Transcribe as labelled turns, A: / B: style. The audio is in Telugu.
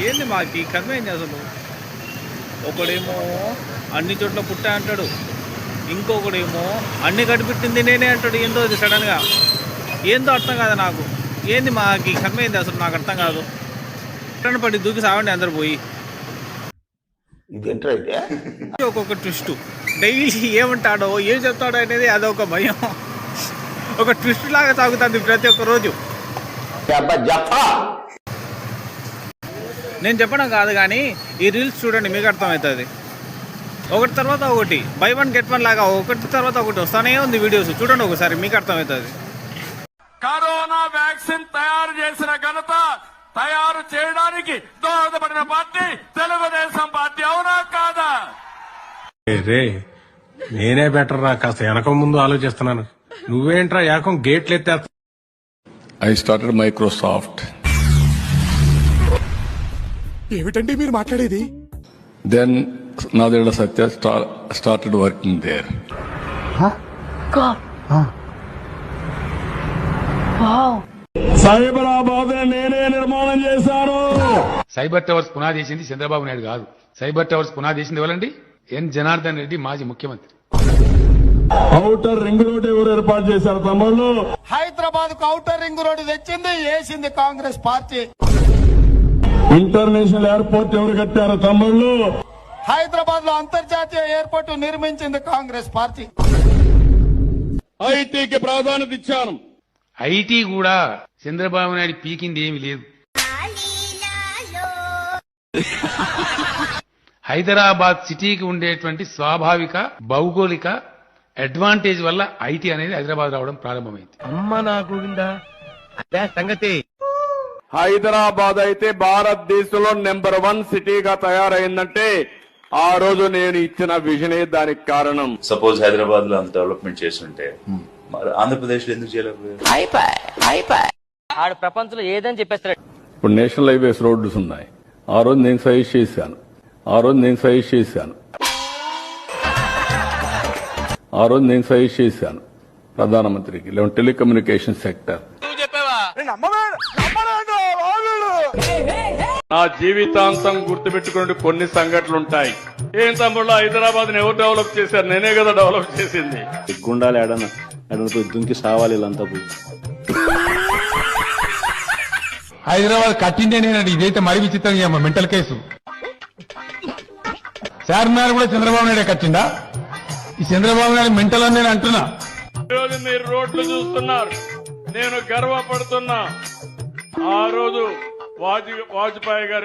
A: ఏంది మాకు ఈ కర్మ ఏంది అసలు? ఒకడేమో అన్ని చోట్ల పుట్టా అంటాడు, ఇంకొకడేమో అన్ని కనిపెట్టింది నేనే అంటాడు. ఏందో అది సడన్గా ఏందో అర్థం కాదు నాకు. ఏంది మాకు ఈ కర్మ ఏంది అసలు? నాకు అర్థం కాదు. పుట్టని పడి దూకి సావండి అందరు పోయి. ఒక్కొక్క ట్విస్ట్ డైలీ ఏమంటాడో ఏం చెప్తాడో అనేది అదొక భయం. ఒక ట్విస్ట్ లాగా సాగుతుంది ప్రతి ఒక్క రోజు. నేను చెప్పడం కాదు కానీ ఈ రీల్స్ చూడండి, మీకు అర్థమవుతుంది. ఒకటి తర్వాత ఒకటి, బై వన్ గెట్ వన్ లాగా ఒకటి తర్వాత ఒకటి వస్తానే ఉంది వీడియోస్. చూడండి ఒకసారి, మీకు అర్థమవుతుంది.
B: కరోనా వ్యాక్సిన్ తయారు చేసిన ఘనత, తయారు చేయడానికి దోహదపడిన పార్టీ తెలుగుదేశం పార్టీ. అవునా కాదా?
C: రే నేనే బెటర్ రా, కాస్త వెనక ముందు ఆలోచిస్తున్నాను. నువ్వేంట్రా ఏకం గేట్లు ఎత్తేస్తా.
D: I started Microsoft.
E: ఏమిటండి మీరు మాట్లాడేది?
D: Then Nadella Satya started working there.
B: Cyberabad నేనే నిర్మాణం చేశాను.
F: సైబర్ టవర్స్ పునాది చేసింది చంద్రబాబు నాయుడు కాదు. సైబర్ టవర్స్ పునాది చేసింది ఎవరండి? ఎన్ జనార్దన్ రెడ్డి, మాజీ ముఖ్యమంత్రి.
B: ఔటర్ రింగ్ రోడ్ ఎవరు ఏర్పాటు చేశారు తమ్ముళ్ళు?
G: హైదరాబాద్ కు ఔటర్ రింగ్ రోడ్ తెచ్చింది వేసింది కాంగ్రెస్ పార్టీ.
B: ఇంటర్నేషనల్ ఎయిర్పోర్ట్ ఎవరు కట్టారు తమ్ముళ్ళు?
G: హైదరాబాద్ లో అంతర్జాతీయ ఎయిర్పోర్ట్ నిర్మించింది కాంగ్రెస్ పార్టీ.
B: ఐటీకి ప్రాధాన్యత ఇచ్చాను.
F: ఐటీ కూడా చంద్రబాబు నాయుడు పీకింది ఏమీ లేదు. హైదరాబాద్ సిటీకి ఉండేటువంటి స్వాభావిక భౌగోళిక అడ్వాంటేజ్ వల్ల ఐటీ అనేది హైదరాబాద్ రావడం ప్రారంభమైంది.
E: అమ్మ నాకు అదే సంగతి.
B: హైదరాబాద్ అయితే భారతదేశంలో నెంబర్ 1 సిటీగా తయారైందంటే ఆ రోజు నేను ఇచ్చిన విజనే దానికి కారణం.
H: సపోజ్ హైదరాబాద్ లో అంత డెవలప్మెంట్ చేస్తుంటే ఆంధ్రప్రదేశ్ లో ఎందుకు చేయలేకపోయారు?
I: ఆడు ప్రపంచంలో ఏదని చెప్పేస్తాడు.
D: ఇప్పుడు నేషనల్ హైవేస్ రోడ్స్ ఉన్నాయి. ఆ రోజు నేను సజెస్ట్ చేశాను. ఆ రోజు నేను సజెస్ట్ చేశాను ప్రధానమంత్రికి. లేదంటే టెలికమ్యూనికేషన్ సెక్టర్.
B: నా జీవితాంతం గుర్తుపెట్టుకునే కొన్ని సంఘటనలు ఉంటాయి. ఏం తమ్ముళ్ళు, హైదరాబాద్ ఎవరు డెవలప్ చేశారు? నేనే కదా డెవలప్ చేసింది.
J: గుండాలి ఎడన దుంకి సావాలి వీళ్ళంతా పోయి.
C: హైదరాబాద్ కట్టిందే నేనండి. ఇదైతే మరి విచిత్రంగా మెంటల్ కేసు. చార్మినార్ కూడా చంద్రబాబు నాయుడే కట్టిందా? ఈ చంద్రబాబు నాయుడు మెంటల్ అని నేను అంటున్నా.
B: ఈరోజు మీరు రోడ్లు చూస్తున్నారు, నేను గర్వపడుతున్నా. ఆ రోజు వాజ్పేయి గారి